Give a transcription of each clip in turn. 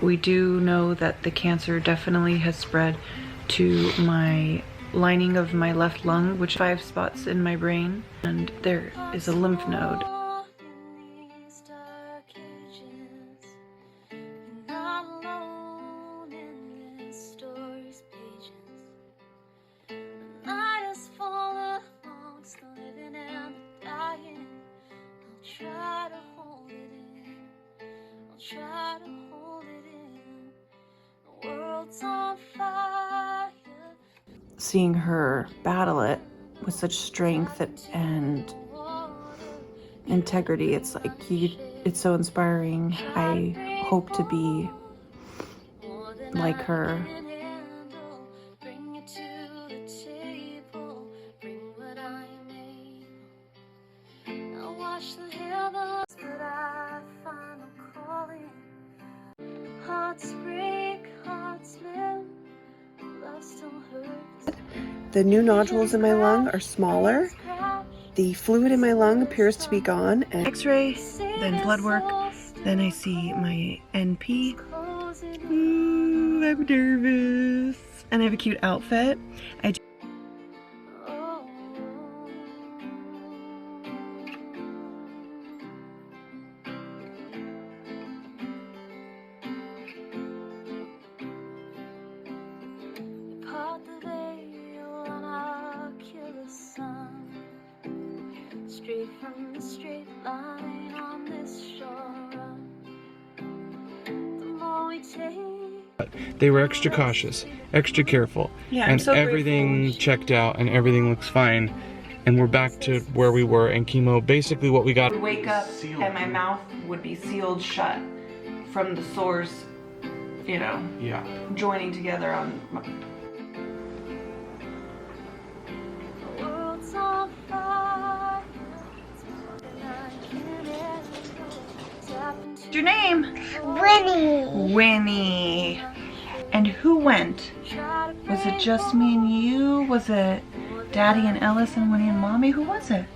We do know that the cancer definitely has spread to my lining of my left lung, which 5 spots in my brain, and there is a lymph node. Try to hold it in. The world's on fire. Seeing her battle it with such strength and integrity, it's like it's so inspiring. I hope to be like her. Bring it to the table. Bring what I made. I'll watch the heavens, but I find I'm calling. Hearts break, hearts mend. Love still hurts. The new nodules in my lung are smaller. The fluid in my lung appears to be gone. And X-ray, then blood work, then I see my NP. Ooh, I'm nervous. And I have a cute outfit. Straight from the straight line on this shore. The more we take, they were extra cautious, extra careful, Yeah, and so everything grateful. checked out and everything looks fine, and we're back to where we were. And chemo, basically what we got. I would wake up and my mouth would be sealed shut from the sores, you know, joining together on my... the world's on fire. It's more than I can handle. Tap into What's your name? Winnie. Winnie. And who went? Was it just me and you? Was it Daddy and Ellis and Winnie and Mommy? Who was it?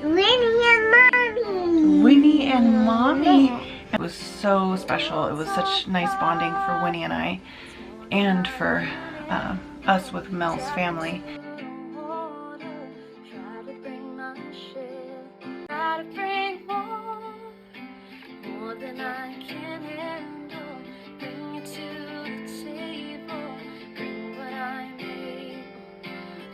Winnie and Mommy. Winnie and Mommy. It was so special. It was such nice bonding for Winnie and I, and for us with Mel's family. try to bring my share. Try to bring more than I can handle. Bring it to the table. Bring what I made.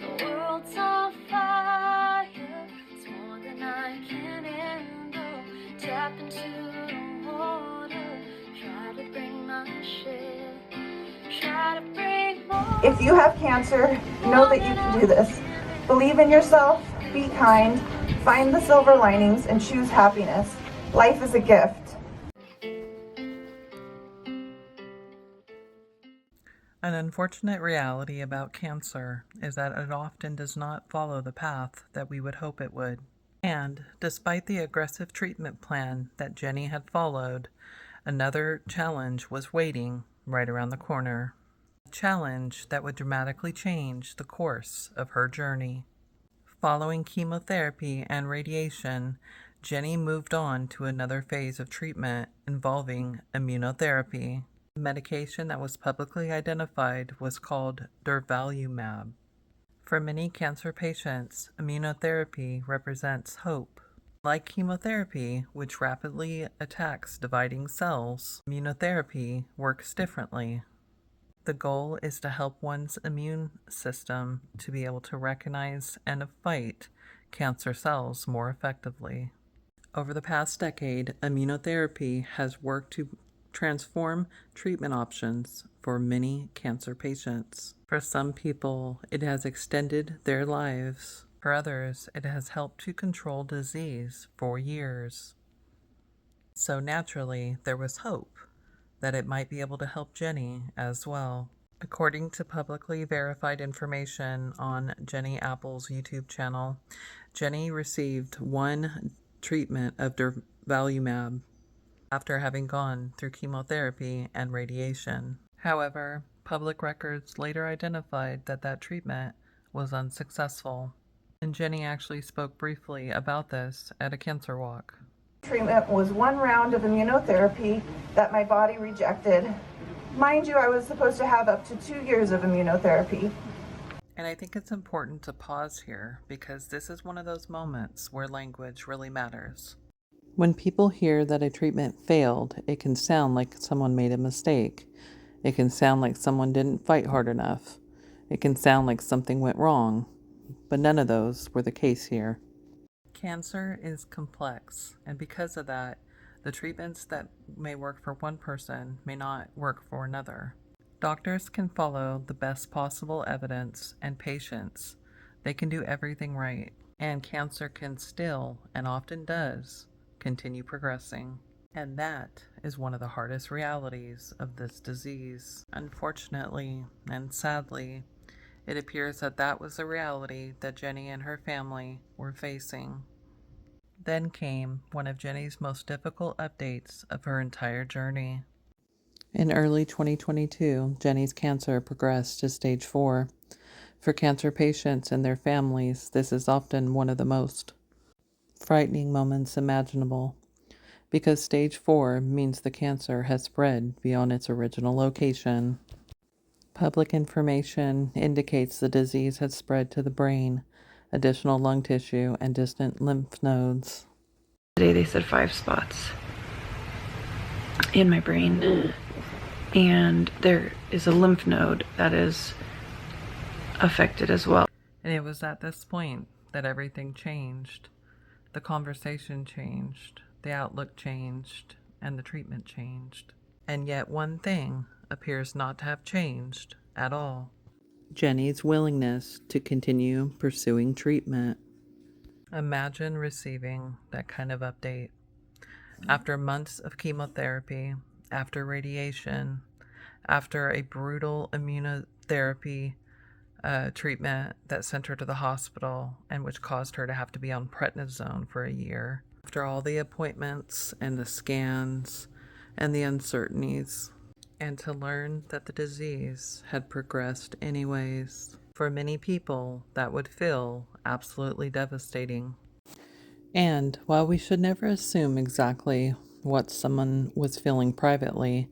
The world's on fire. It's more than I can handle. Tap into the water. Try to bring my share. Try to bring more. If you have cancer, know that you can do this. Believe in yourself, be kind, find the silver linings, and choose happiness. Life is a gift. An unfortunate reality about cancer is that it often does not follow the path that we would hope it would. And despite the aggressive treatment plan that Jenny had followed, another challenge was waiting right around the corner. A challenge that would dramatically change the course of her journey. Following chemotherapy and radiation, Jenny moved on to another phase of treatment involving immunotherapy. The medication that was publicly identified was called durvalumab. For many cancer patients, immunotherapy represents hope. Like chemotherapy, which rapidly attacks dividing cells, immunotherapy works differently. The goal is to help one's immune system to be able to recognize and fight cancer cells more effectively. Over the past decade, immunotherapy has worked to transform treatment options for many cancer patients. For some people, it has extended their lives. For others, it has helped to control disease for years. So naturally, there was hope that it might be able to help Jenny as well. According to publicly verified information on Jenny Apple's YouTube channel, Jenny received one treatment of durvalumab after having gone through chemotherapy and radiation. However, public records later identified that that treatment was unsuccessful, and Jenny actually spoke briefly about this at a cancer walk. treatment was one round of immunotherapy that my body rejected. Mind you, I was supposed to have up to 2 years of immunotherapy. And I think it's important to pause here because this is one of those moments where language really matters. When people hear that a treatment failed, it can sound like someone made a mistake. It can sound like someone didn't fight hard enough. It can sound like something went wrong, but none of those were the case here. Cancer is complex, and because of that, the treatments that may work for one person may not work for another. Doctors can follow the best possible evidence, and patients, they can do everything right, and cancer can still, and often does, continue progressing. And that is one of the hardest realities of this disease. Unfortunately and sadly, it appears that that was the reality that Jenny and her family were facing. Then came one of Jenny's most difficult updates of her entire journey. In early 2022, Jenny's cancer progressed to stage 4. For cancer patients and their families, this is often one of the most frightening moments imaginable, because stage 4 means the cancer has spread beyond its original location. Public information indicates the disease has spread to the brain, additional lung tissue, and distant lymph nodes. Today they said 5 spots in my brain, and there is a lymph node that is affected as well. And it was at this point that everything changed. The conversation changed, the outlook changed, and the treatment changed. And yet one thing appears not to have changed at all: Jenny's willingness to continue pursuing treatment. Imagine receiving that kind of update. After months of chemotherapy, after radiation, after a brutal immunotherapy treatment that sent her to the hospital and which caused her to have to be on prednisone for a year, after all the appointments and the scans and the uncertainties, and to learn that the disease had progressed anyways. For many people, that would feel absolutely devastating. And while we should never assume exactly what someone was feeling privately,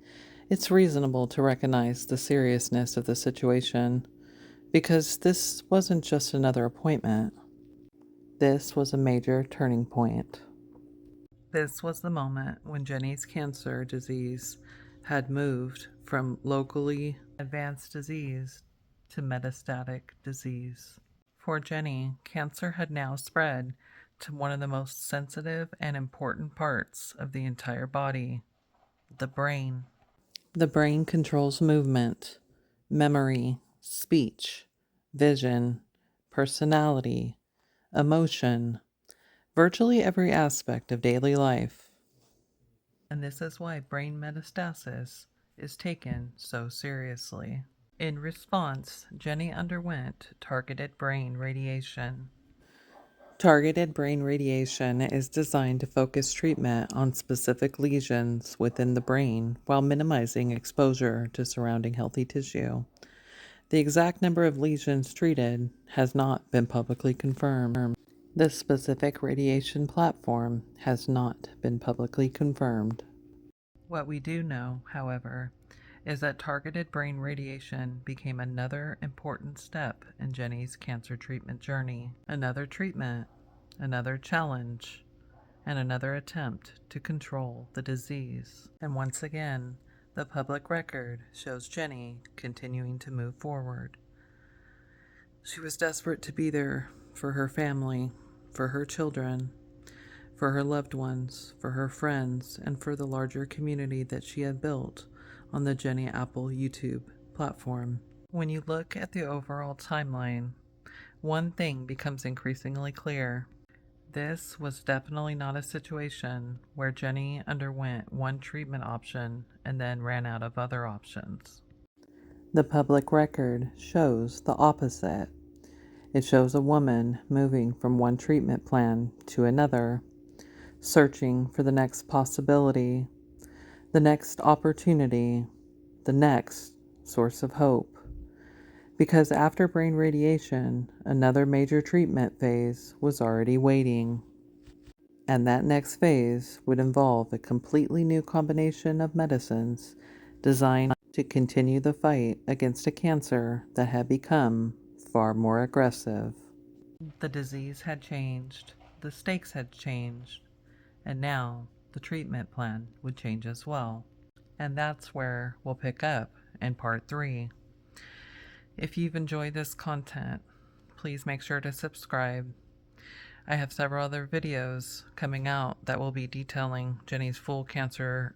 it's reasonable to recognize the seriousness of the situation, because this wasn't just another appointment. This was a major turning point. This was the moment when Jenny's cancer disease had moved from locally advanced disease to metastatic disease. For Jenny, cancer had now spread to one of the most sensitive and important parts of the entire body, the brain. The brain controls movement, memory, speech, vision, personality, emotion, virtually every aspect of daily life. And this is why brain metastasis is taken so seriously. In response, Jenny underwent targeted brain radiation. Targeted brain radiation is designed to focus treatment on specific lesions within the brain while minimizing exposure to surrounding healthy tissue. The exact number of lesions treated has not been publicly confirmed. The specific radiation platform has not been publicly confirmed. What we do know, however, is that targeted brain radiation became another important step in Jenny's cancer treatment journey. Another treatment, another challenge, and another attempt to control the disease. And once again, the public record shows Jenny continuing to move forward. She was desperate to be there for her family, for her children, for her loved ones, for her friends, and for the larger community that she had built on the Jenny Apple YouTube platform. When you look at the overall timeline, one thing becomes increasingly clear. This was definitely not a situation where Jenny underwent one treatment option and then ran out of other options. The public record shows the opposite. It shows a woman moving from one treatment plan to another, searching for the next possibility, the next opportunity, the next source of hope. Because after brain radiation, another major treatment phase was already waiting. And that next phase would involve a completely new combination of medicines designed to continue the fight against a cancer that had become far more aggressive. The disease had changed, the stakes had changed, and now the treatment plan would change as well. And that's where we'll pick up in part 3. If you've enjoyed this content, please make sure to subscribe. I have several other videos coming out that will be detailing Jenny's full cancer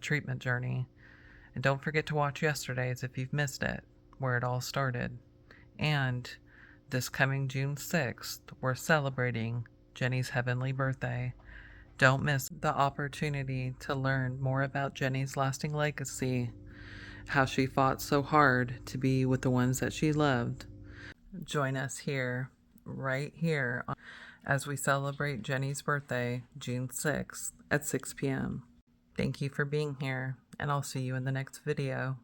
treatment journey. And don't forget to watch yesterday's if you've missed it, where it all started. And this coming June 6th, we're celebrating Jenny's heavenly birthday. Don't miss the opportunity to learn more about Jenny's lasting legacy, how she fought so hard to be with the ones that she loved. Join us here, right here, as we celebrate Jenny's birthday, June 6th at 6 p.m. Thank you for being here, and I'll see you in the next video.